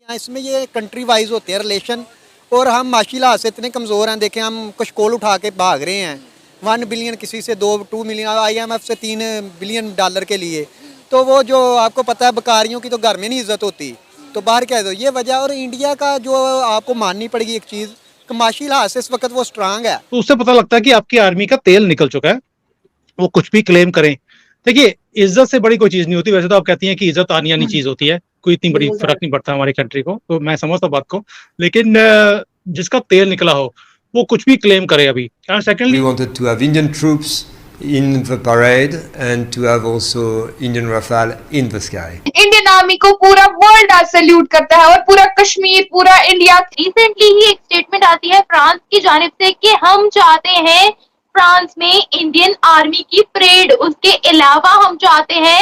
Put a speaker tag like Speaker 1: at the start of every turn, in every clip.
Speaker 1: इसमें ये country wise होते हैं रिलेशन, और हम माशी लिहाज से इतने कमज़ोर हैं। देखें, हम कशकोल उठा के भाग रहे हैं 1 बिलियन, किसी से 2 मिलियन, IMF से 3 बिलियन डॉलर के लिए। तो वो जो आपको पता है, बकारियों की तो घर में नहीं इज्जत होती, तो बाहर क्या है, तो ये वजह। और इंडिया का जो आपको माननी पड़ेगी एक चीज़, माशी लिहाज से इस वक्त वो स्ट्रांग है।
Speaker 2: तो उससे पता लगता है कि आपकी आर्मी का तेल निकल चुका है। वो कुछ भी क्लेम करें, देखिए इज्जत से बड़ी कोई चीज नहीं होती। वैसे तो आप कहती हैं कि इज्जत आनी आनी चीज होती है, कोई इतनी बड़ी फर्क नहीं पड़ता हमारी कंट्री को, तो मैं समझता बात को। लेकिन जिसका तेल निकला हो वो कुछ भी क्लेम करे अभी। And secondly,
Speaker 3: We wanted to have Indian troops in the parade and to have also Indian Rafale in the sky.
Speaker 4: Indian army को पूरा वर्ल्ड आज सल्यूट करता है, और पूरा कश्मीर, पूरा इंडिया। रिसेंटली ही एक स्टेटमेंट आती है फ्रांस की जानिब से कि हम चाहते हैं फ्रांस में इंडियन आर्मी की परेड। उसके अलावा हम चाहते हैं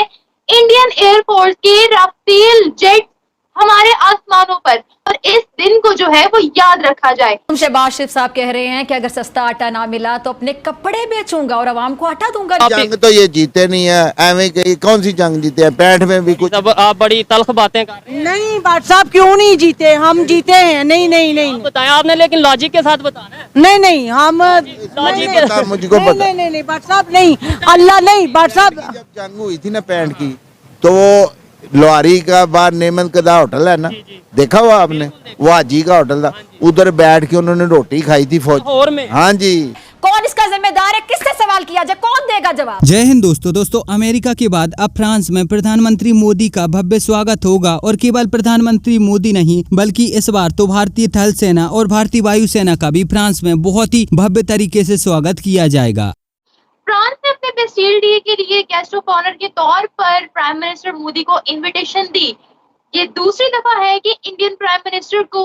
Speaker 4: इंडियन एयरफोर्स के राफेल जेट हमारे आसमानों पर, और इस दिन को जो है वो याद रखा जाए।
Speaker 5: शहबाज शरीफ साहब कह रहे हैं कि अगर सस्ता आटा ना मिला तो अपने कपड़े बेचूंगा और आवाम को आटा दूंगा।
Speaker 6: जंग तो ये जीते नहीं है, एवं की कौन सी जंग जीते हैं? 65 में भी कुछ।
Speaker 7: अब आप बड़ी तल्ख बातें कर रहे हैं।
Speaker 8: नहीं बाट साहब, क्यों नहीं जीते? हम जीते हैं। नहीं नहीं नहीं
Speaker 7: बताया आपने, लेकिन लॉजिक के साथ बताना है।
Speaker 8: नहीं नहीं हम
Speaker 6: पता, मुझको पता।
Speaker 8: नहीं नहीं नहीं बाट साहब, नहीं अल्लाह नहीं बाट साहब।
Speaker 6: जब जंग हुई थी ना 65 की, तो वो लोहारी का बाहर नेमत कदा होटल है ना, देखा हुआ आपने? वो हाजी का होटल था, उधर बैठ के उन्होंने रोटी खाई थी फौज में। हाँ जी।
Speaker 5: कौन इसका जिम्मेदार है? किससे सवाल किया जाए? कौन देगा जवाब?
Speaker 9: जय हिंद दोस्तों, अमेरिका के बाद अब फ्रांस में प्रधानमंत्री मोदी का भव्य स्वागत होगा। और केवल प्रधानमंत्री मोदी नहीं, बल्कि इस बार तो भारतीय थल सेना और भारतीय वायुसेना का भी फ्रांस में बहुत ही भव्य तरीके से स्वागत किया जाएगा।
Speaker 4: फ्रांस ने अपने बेस्टिल डे के लिए गेस्ट ऑफ ऑनर के तौर पर प्राइम मिनिस्टर मोदी को इनविटेशन दी। ये दूसरी दफा है कि इंडियन प्राइम मिनिस्टर को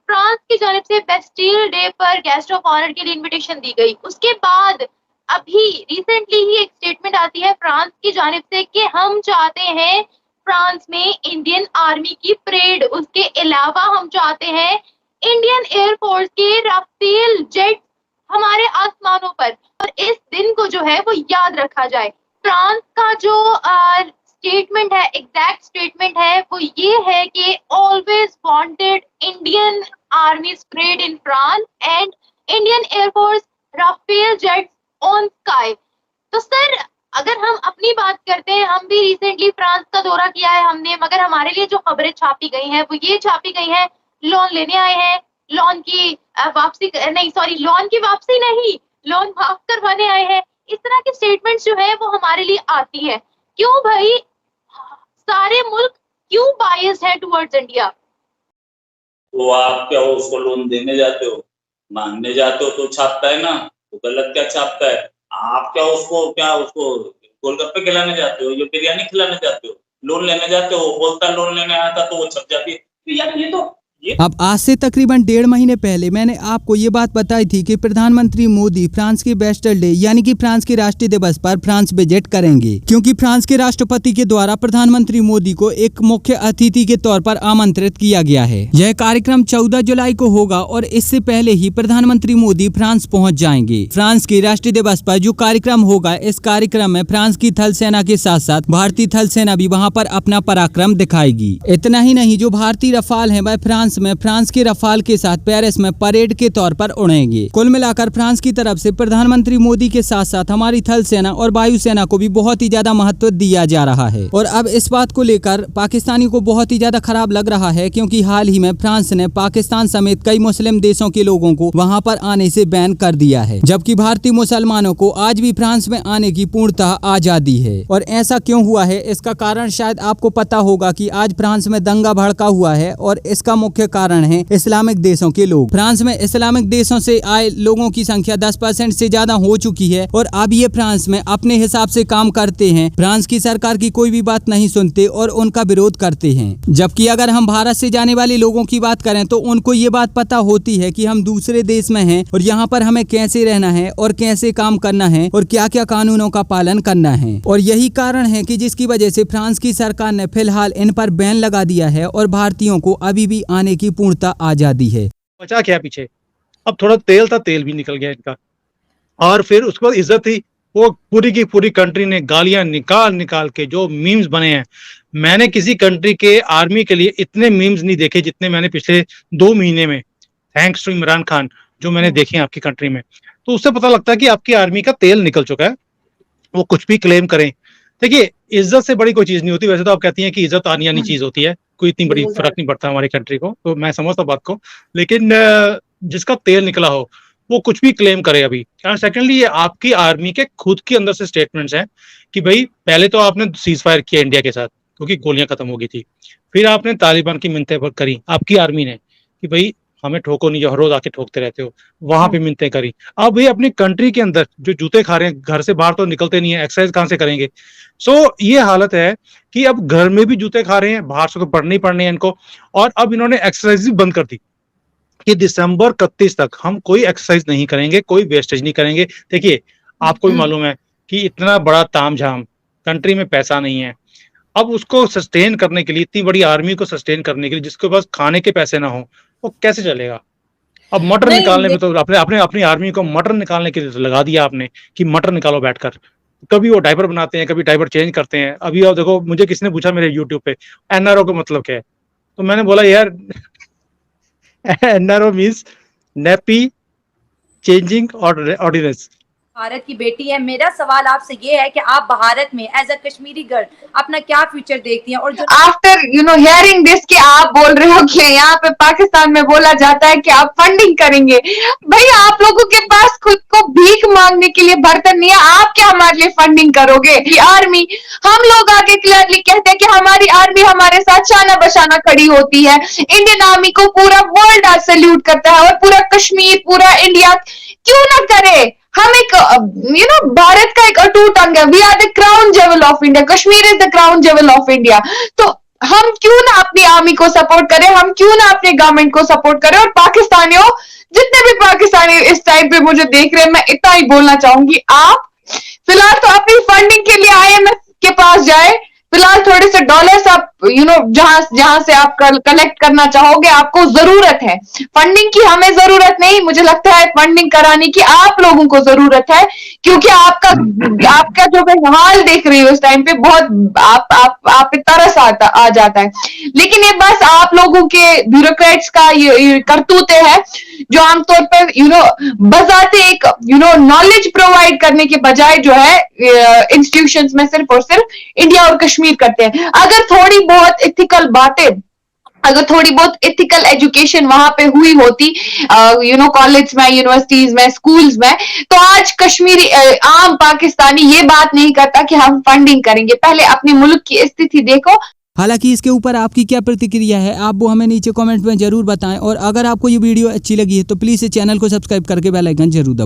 Speaker 4: फ्रांस की जानिब से बेस्टिल डे पर गेस्ट ऑफ ऑनर के लिए इनविटेशन दी गई। उसके बाद अभी रिसेंटली ही एक स्टेटमेंट आती है फ्रांस की जानिब से कि हम चाहते हैं फ्रांस में इंडियन आर्मी की परेड। उसके अलावा हम चाहते हैं इंडियन एयरफोर्स के राफेल जेट हमारे आसमानों पर, और इस दिन को जो है वो याद रखा जाए। फ्रांस का जो स्टेटमेंट है, एग्जैक्ट स्टेटमेंट है, वो ये है कि always wanted Indian army parade in France and Indian air force Rafale jets on sky. तो सर, अगर हम अपनी बात करते हैं, हम भी रिसेंटली फ्रांस का दौरा किया है हमने, मगर हमारे लिए जो खबरें छापी गई हैं वो ये छापी गई हैं, लोन लेने आए हैं, लोन की वापसी नहीं, सॉरी लोन की वापसी नहीं, लोन माफ करवाने आए हैं। इस तरह के स्टेटमेंट्स जो है वो हमारे लिए आती है। क्यों भाई, सारे मुल्क क्यों बायस्ड है टुवर्ड्स इंडिया?
Speaker 10: तो आप क्या हो, उसको लोन देने जाते हो, मांगने जाते हो तो छापता है ना, तो गलत क्या छापता है? आप क्या उसको गोलगप्पे खिलाने जाते हो, जो बिरयानी खिलाने जाते हो? लोन लेने जाते हो, बोलता लोन लेने आया था, तो वो छप जाती है। तो यार ये तो
Speaker 9: अब आज से तकरीबन 1.5 महीने पहले मैंने आपको ये बात बताई थी कि प्रधानमंत्री मोदी फ्रांस के बेस्टिल डे यानी कि फ्रांस के राष्ट्रीय दिवस पर फ्रांस विजिट करेंगे, क्योंकि फ्रांस के राष्ट्रपति के द्वारा प्रधानमंत्री मोदी को एक मुख्य अतिथि के तौर पर आमंत्रित किया गया है। यह कार्यक्रम 14 जुलाई को होगा और इससे पहले ही प्रधानमंत्री मोदी फ्रांस पहुँच जाएंगे। फ्रांस के राष्ट्रीय दिवस पर जो कार्यक्रम होगा, इस कार्यक्रम में फ्रांस की थल सेना के साथ साथ भारतीय थल सेना भी वहाँ पर अपना पराक्रम दिखाएगी। इतना ही नहीं, जो भारतीय रफाल है वह फ्रांस के रफाल के साथ पेरिस में परेड के तौर पर उड़ेंगे। कुल मिलाकर फ्रांस की तरफ से प्रधानमंत्री मोदी के साथ साथ हमारी थल सेना और वायुसेना को भी बहुत ही ज्यादा महत्व दिया जा रहा है। और अब इस बात को लेकर पाकिस्तानी को बहुत ही ज्यादा खराब लग रहा है, क्योंकि हाल ही में फ्रांस ने पाकिस्तान समेत कई मुस्लिम देशों के लोगों को वहां पर आने से बैन कर दिया है, जबकि भारतीय मुसलमानों को आज भी फ्रांस में आने की पूर्णतः आजादी है। और ऐसा क्यों हुआ है, इसका कारण शायद आपको पता होगा कि आज फ्रांस में दंगा भड़का हुआ है, और इसका मुख्य कारण है इस्लामिक देशों के लोग। फ्रांस में इस्लामिक देशों से आए लोगों की संख्या 10% से ज्यादा हो चुकी है, और अब ये फ्रांस में अपने हिसाब से काम करते हैं। फ्रांस की सरकार की कोई भी बात नहीं सुनते और उनका विरोध करते हैं। जबकि अगर हम भारत से जाने वाले लोगों की बात करें तो उनको ये बात पता होती है कि हम दूसरे देश में हैं और यहाँ पर हमें कैसे रहना है और कैसे काम करना है और क्या क्या कानूनों का पालन करना है। और यही कारण है कि जिसकी वजह से फ्रांस की सरकार ने फिलहाल इन पर बैन लगा दिया है और भारतीयों को अभी भी आने की पूर्णता आजादी है।
Speaker 2: बचा क्या पीछे? अब थोड़ा तेल था, तेल भी निकल गया इनका, और फिर उसके बाद इज्जत थी। वो पूरी की पूरी कंट्री ने गालियां निकाल निकाल के जो मीम्स बने हैं, मैंने किसी कंट्री के आर्मी के लिए इतने मीम्स नहीं देखे जितने मैंने पिछले 2 महीने में, थैंक्स टू इमरान खान, जो मैंने देखे हैं आपकी कंट्री में। तो उससे पता लगता है कि आपकी आर्मी का तेल निकल चुका है। वो कुछ भी क्लेम करें, देखिए इज्जत से बड़ी कोई चीज नहीं होती। वैसे तो आप कहती हैं कि इज्जत आनी आनी चीज होती है, कोई इतनी बड़ी फर्क नहीं पड़ता हमारी कंट्री को, तो मैं समझता बात को। लेकिन जिसका तेल निकला हो वो कुछ भी क्लेम करे अभी। एंड सेकेंडली, ये आपकी आर्मी के खुद के अंदर से स्टेटमेंट्स हैं कि भाई पहले तो आपने सीज फायर किया इंडिया के साथ क्योंकि गोलियां खत्म हो गई थी, फिर आपने तालिबान की मिन्नतें करी आपकी आर्मी ने कि भाई हमें ठोको नहीं, जो हर रोज आके ठोकते रहते हो, वहां पे मिन्नतें करी। अब भाई अपनी कंट्री के अंदर जो जूते खा रहे हैं, घर से बाहर तो निकलते नहीं है, एक्सरसाइज कहाँ से करेंगे। सो ये हालत है कि अब घर में भी जूते खा रहे हैं, बाहर से तो पढ़ने ही पढ़ने हैं इनको। और अब इन्होंने एक्सरसाइज भी बंद कर दी कि दिसंबर 31 तक हम कोई एक्सरसाइज नहीं करेंगे, कोई वेस्टेज नहीं करेंगे। देखिए आपको भी मालूम है कि इतना बड़ा तामझाम, कंट्री में पैसा नहीं है, अब उसको सस्टेन करने के लिए, इतनी बड़ी आर्मी को सस्टेन करने के लिए जिसके पास खाने के पैसे ना हो, वो कैसे चलेगा। अब मटर निकालने में तो अपनी आर्मी को मटर निकालने के लिए तो लगा दिया आपने कि मटर निकालो बैठकर। कभी वो डायपर बनाते हैं, कभी डायपर चेंज करते हैं। अभी आप देखो, मुझे किसी ने पूछा मेरे यूट्यूब पे एनआरओ का मतलब क्या है, तो मैंने बोला यार NRO means nappy changing ordinance.
Speaker 5: Bharat की बेटी है, मेरा सवाल आपसे ये है कि आप भारत में एज अ कश्मीरी गर्ल अपना क्या फ्यूचर देखती हैं। और जो
Speaker 11: आफ्टर हियरिंग दिस कि आप बोल रहे हो कि यहाँ पे पाकिस्तान में बोला जाता है कि आप फंडिंग करेंगे, भाई आप लोगों के पास खुद को भीख मांगने के लिए बर्तन नहीं है, आप क्या हमारे लिए फंडिंग करोगे। आर्मी, हम लोग आगे क्लियरली कहते हैं कि हमारी आर्मी हमारे साथ शाना बशाना खड़ी होती है। इंडियन आर्मी को पूरा वर्ल्ड आज सैल्यूट करता है और पूरा कश्मीर, पूरा इंडिया क्यों ना करे। हम एक भारत का एक अटूट अंग है। We are the crown jewel of India, Kashmir is the crown jewel of India. तो हम क्यों ना अपनी आर्मी को सपोर्ट करें, हम क्यों ना अपने गवर्नमेंट को सपोर्ट करें। और पाकिस्तानियों, जितने भी पाकिस्तानी इस टाइम पे मुझे देख रहे हैं, मैं इतना ही बोलना चाहूंगी, आप फिलहाल तो अपनी फंडिंग के लिए IMF के पास जाए, फिलहाल थोड़े से डॉलर्स आप जहां से आप कलेक्ट करना चाहोगे, आपको जरूरत है फंडिंग की, हमें जरूरत नहीं। मुझे लगता है फंडिंग कराने की आप लोगों को जरूरत है, क्योंकि आपका जो मैं हाल देख रही हूँ इस टाइम पे, बहुत आप पे तरस आ जाता है। लेकिन ये बस आप लोगों के ब्यूरोक्रेट्स का ये करतूते हैं जो आमतौर पर बजाते एक नॉलेज प्रोवाइड करने के बजाय जो है इंस्टीट्यूशंस में सिर्फ और सिर्फ इंडिया और कश्मीर करते हैं। अगर थोड़ी बहुत एथिकल एजुकेशन वहां पे हुई होती कॉलेज में, यूनिवर्सिटीज में, स्कूल्स में, तो आज कश्मीरी आम पाकिस्तानी ये बात नहीं करता कि हम फंडिंग करेंगे। पहले अपने मुल्क की स्थिति देखो।
Speaker 9: हालांकि इसके ऊपर आपकी क्या प्रतिक्रिया है, आप वो हमें नीचे कमेंट में जरूर बताएं। और अगर आपको ये वीडियो अच्छी लगी है तो प्लीज़ इस चैनल को सब्सक्राइब करके बेल आइकन जरूर दबाएं।